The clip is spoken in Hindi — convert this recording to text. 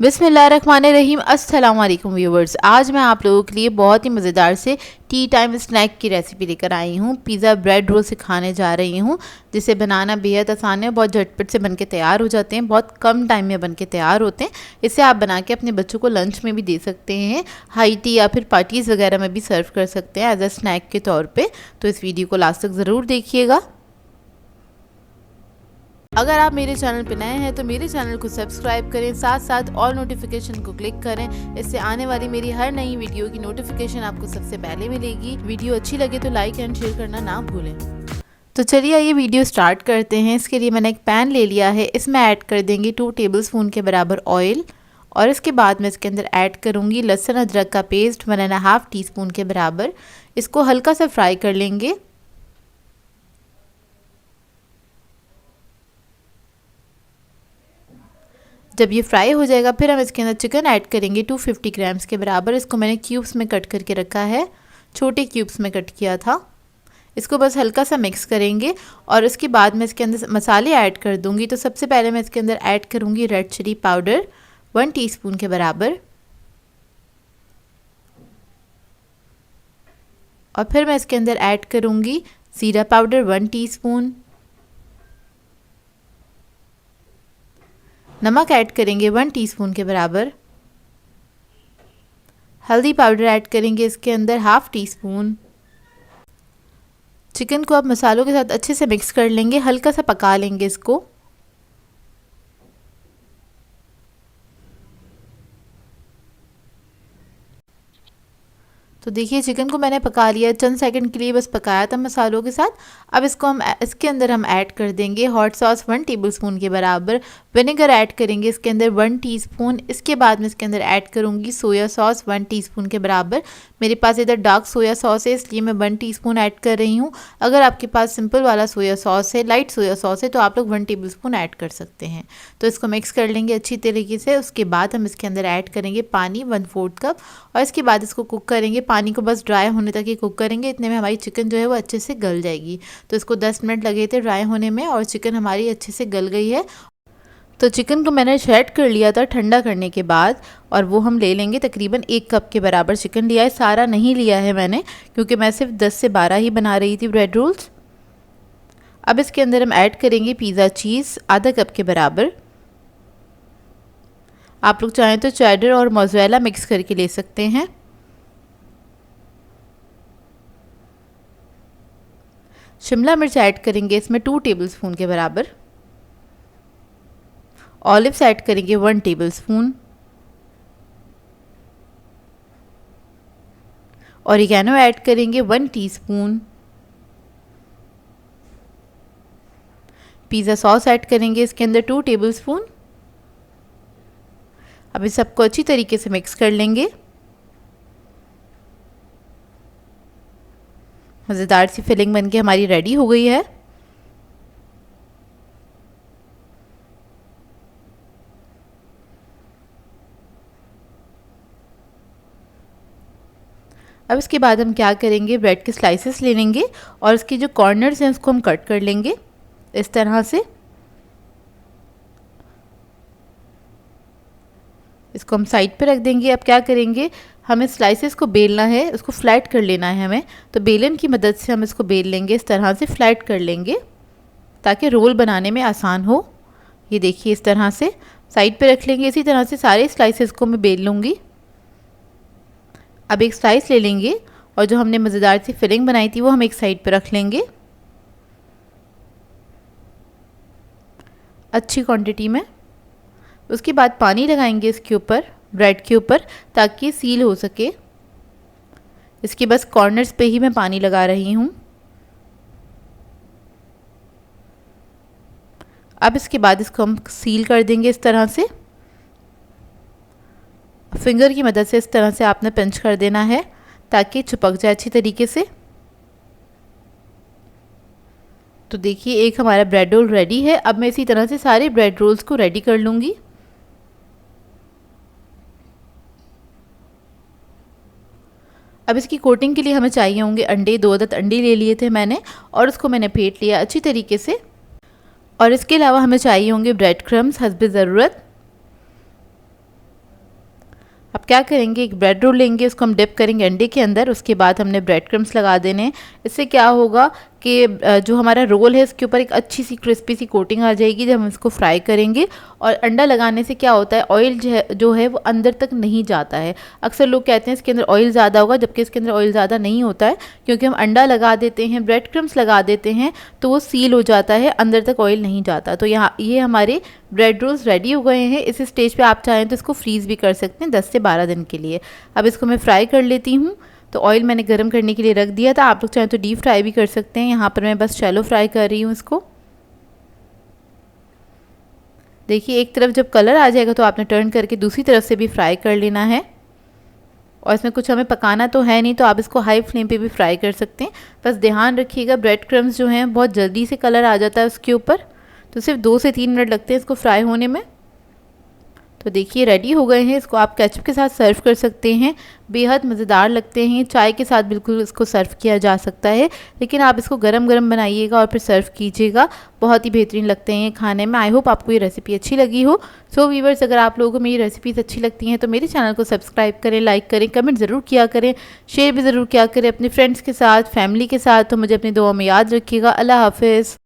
बिस्मिल्लाहिर्रहमानिर्रहीम। अस्सलाम वालेकुम व्यूवर्स। आज मैं आप लोगों के लिए बहुत ही मज़ेदार से टी टाइम स्नैक की रेसिपी लेकर आई हूँ। पिज़्ज़ा ब्रेड रोल सिखाने जा रही हूँ, जिसे बनाना बेहद आसान है। बहुत झटपट से बनके तैयार हो जाते हैं, बहुत कम टाइम में बनके तैयार होते हैं। इसे आप बना के अपने बच्चों को लंच में भी दे सकते हैं, हाई टी या फिर पार्टीज़ वगैरह में भी सर्व कर सकते हैं एज अ स्नैक के तौर पर। तो इस वीडियो को लास्ट तक ज़रूर देखिएगा। अगर आप मेरे चैनल पर नए हैं तो मेरे चैनल को सब्सक्राइब करें, साथ साथ ऑल नोटिफिकेशन को क्लिक करें। इससे आने वाली मेरी हर नई वीडियो की नोटिफिकेशन आपको सबसे पहले मिलेगी। वीडियो अच्छी लगे तो लाइक एंड शेयर करना ना भूलें। तो चलिए ये वीडियो स्टार्ट करते हैं। इसके लिए मैंने एक पैन ले लिया है, इसमें ऐड कर देंगे 2 टेबलस्पून के बराबर ऑयल और इसके बाद मैं इसके अंदर ऐड करूँगी लहसुन अदरक का पेस्ट 1.5 टीस्पून के बराबर। इसको हल्का सा फ्राई कर लेंगे। जब ये फ्राई हो जाएगा फिर हम इसके अंदर चिकन ऐड करेंगे 250 ग्राम्स के बराबर। इसको मैंने क्यूब्स में कट करके रखा है, छोटे क्यूब्स में कट किया था। इसको बस हल्का सा मिक्स करेंगे और उसके बाद मैं इसके अंदर मसाले ऐड कर दूंगी। तो सबसे पहले मैं इसके अंदर ऐड करूंगी रेड चिली पाउडर 1 टीस्पून के बराबर और फिर मैं इसके अंदर ऐड करूंगी ज़ीरा पाउडर 1 टीस्पून। नमक ऐड करेंगे 1 टीस्पून के बराबर। हल्दी पाउडर ऐड करेंगे इसके अंदर 1/2 टीस्पून। चिकन को अब मसालों के साथ अच्छे से मिक्स कर लेंगे, हल्का सा पका लेंगे इसको। तो देखिए चिकन को मैंने पका लिया, चंद सेकंड के लिए बस पकाया था मसालों के साथ। अब इसके अंदर हम ऐड कर देंगे हॉट सॉस 1 टेबलस्पून के बराबर। विनेगर ऐड करेंगे इसके अंदर 1 टीस्पून। इसके बाद मैं इसके अंदर ऐड करूँगी सोया सॉस 1 टीस्पून के बराबर। मेरे पास इधर डार्क सोया सॉस है, इसलिए मैं 1 टीस्पून ऐड कर रही हूँ। अगर आपके पास सिंपल वाला सोया सॉस है, लाइट सोया सॉस है, तो आप लोग 1 टेबलस्पून ऐड कर सकते हैं। तो इसको मिक्स कर लेंगे अच्छी तरीके से। उसके बाद हम इसके अंदर ऐड करेंगे पानी 1/4 कप और इसके बाद इसको कुक करेंगे। पानी को बस ड्राई होने तक ही कुक करेंगे, इतने में हमारी चिकन जो है वो अच्छे से गल जाएगी। तो इसको 10 मिनट लगे थे ड्राई होने में और चिकन हमारी अच्छे से गल गई है। तो चिकन को मैंने शेड कर लिया था ठंडा करने के बाद और वो हम ले लेंगे। तकरीबन 1 कप के बराबर चिकन लिया है, सारा नहीं लिया है मैंने, क्योंकि मैं सिर्फ 10 से 12 ही बना रही थी ब्रेड रोल्स। अब इसके अंदर हम ऐड करेंगे पिज़्ज़ा चीज़ आधा कप के बराबर। आप लोग चाहें तो चेडर और मोज़रेला मिक्स करके ले सकते हैं। शिमला मिर्च ऐड करेंगे इसमें 2 टेबलस्पून के बराबर। ऑलिव्स ऐड करेंगे 1 टेबलस्पून। ऑरिगेनो ऐड करेंगे 1 टीस्पून। पिज़्ज़ा सॉस ऐड करेंगे इसके अंदर 2 टेबलस्पून। अब इस सबको अच्छी तरीके से मिक्स कर लेंगे। मज़ेदार सी फिलिंग बनके हमारी रेडी हो गई है। अब इसके बाद हम क्या करेंगे, ब्रेड के स्लाइसेस ले लेंगे और इसके जो कॉर्नर्स हैं उसको हम कट कर लेंगे इस तरह से। इसको हम साइड पे रख देंगे। अब क्या करेंगे, हमें स्लाइसेस को बेलना है, उसको फ्लैट कर लेना है हमें। तो बेलन की मदद से हम इसको बेल लेंगे, इस तरह से फ्लैट कर लेंगे ताकि रोल बनाने में आसान हो। ये देखिए इस तरह से साइड पे रख लेंगे। इसी तरह से सारे स्लाइसेस को मैं बेल लूँगी। अब एक स्लाइस ले लेंगे और जो हमने मज़ेदार सी फिलिंग बनाई थी वो हम एक साइड पे रख लेंगे अच्छी क्वांटिटी में। उसके बाद पानी लगाएंगे इसके ऊपर, ब्रेड के ऊपर, ताकि सील हो सके। इसके बस कॉर्नर्स पे ही मैं पानी लगा रही हूँ। अब इसके बाद इसको हम सील कर देंगे इस तरह से। फिंगर की मदद से इस तरह से आपने पिंच कर देना है ताकि चिपक जाए अच्छी तरीके से। तो देखिए एक हमारा ब्रेड रोल रेडी है। अब मैं इसी तरह से सारे ब्रेड रोल्स को रेडी कर लूँगी। अब इसकी कोटिंग के लिए हमें चाहिए होंगे अंडे। 2 अदद अंडे ले लिए थे मैंने और उसको मैंने फेंट लिया अच्छी तरीके से। और इसके अलावा हमें चाहिए होंगे ब्रेड क्रम्स हस्बे ज़रूरत। अब क्या करेंगे, एक ब्रेड रोल लेंगे, उसको हम डिप करेंगे अंडे के अंदर। उसके बाद हमने ब्रेड क्रम्स लगा देने हैं। इससे क्या होगा कि जो हमारा रोल है इसके ऊपर एक अच्छी सी क्रिस्पी सी कोटिंग आ जाएगी जब हम इसको फ्राई करेंगे। और अंडा लगाने से क्या होता है, ऑयल जो है वो अंदर तक नहीं जाता है। अक्सर लोग कहते हैं इसके अंदर ऑयल ज़्यादा होगा, जबकि इसके अंदर ऑयल ज़्यादा नहीं होता है, क्योंकि हम अंडा लगा देते हैं, ब्रेड क्रम्स लगा देते हैं, तो वो सील हो जाता है, अंदर तक ऑयल नहीं जाता। तो यहाँ ये हमारे ब्रेड रोल्स रेडी हो गए हैं। इस स्टेज पे आप चाहें तो इसको फ्रीज़ भी कर सकते हैं 10 से 12 दिन के लिए। अब इसको मैं फ्राई कर लेती हूँ। तो ऑयल मैंने गर्म करने के लिए रख दिया था, आप लोग चाहें तो डीप फ्राई भी कर सकते हैं। यहाँ पर मैं बस शैलो फ्राई कर रही हूँ इसको। देखिए एक तरफ जब कलर आ जाएगा तो आपने टर्न करके दूसरी तरफ से भी फ्राई कर लेना है। और इसमें कुछ हमें पकाना तो है नहीं, तो आप इसको हाई फ्लेम पे भी फ्राई कर सकते हैं। बस ध्यान रखिएगा ब्रेड क्रम्स जो हैं बहुत जल्दी से कलर आ जाता है उसके ऊपर, तो सिर्फ 2 से 3 मिनट लगते हैं इसको फ्राई होने में। तो देखिए रेडी हो गए हैं। इसको आप केचप के साथ सर्व कर सकते हैं, बेहद मज़ेदार लगते हैं। चाय के साथ बिल्कुल इसको सर्व किया जा सकता है, लेकिन आप इसको गरम गरम बनाइएगा और फिर सर्व कीजिएगा, बहुत ही बेहतरीन लगते हैं खाने में। आई होप आपको ये रेसिपी अच्छी लगी हो। सो व्यूअर्स, अगर आप लोगों को मेरी रेसिपीज़ अच्छी लगती हैं तो मेरे चैनल को सब्सक्राइब करें, लाइक करें, कमेंट ज़रूर किया करें, शेयर भी ज़रूर किया करें अपने फ्रेंड्स के साथ, फैमिली के साथ। तो मुझे अपनी दुआ में याद रखिएगा। अल्लाह हाफिज़।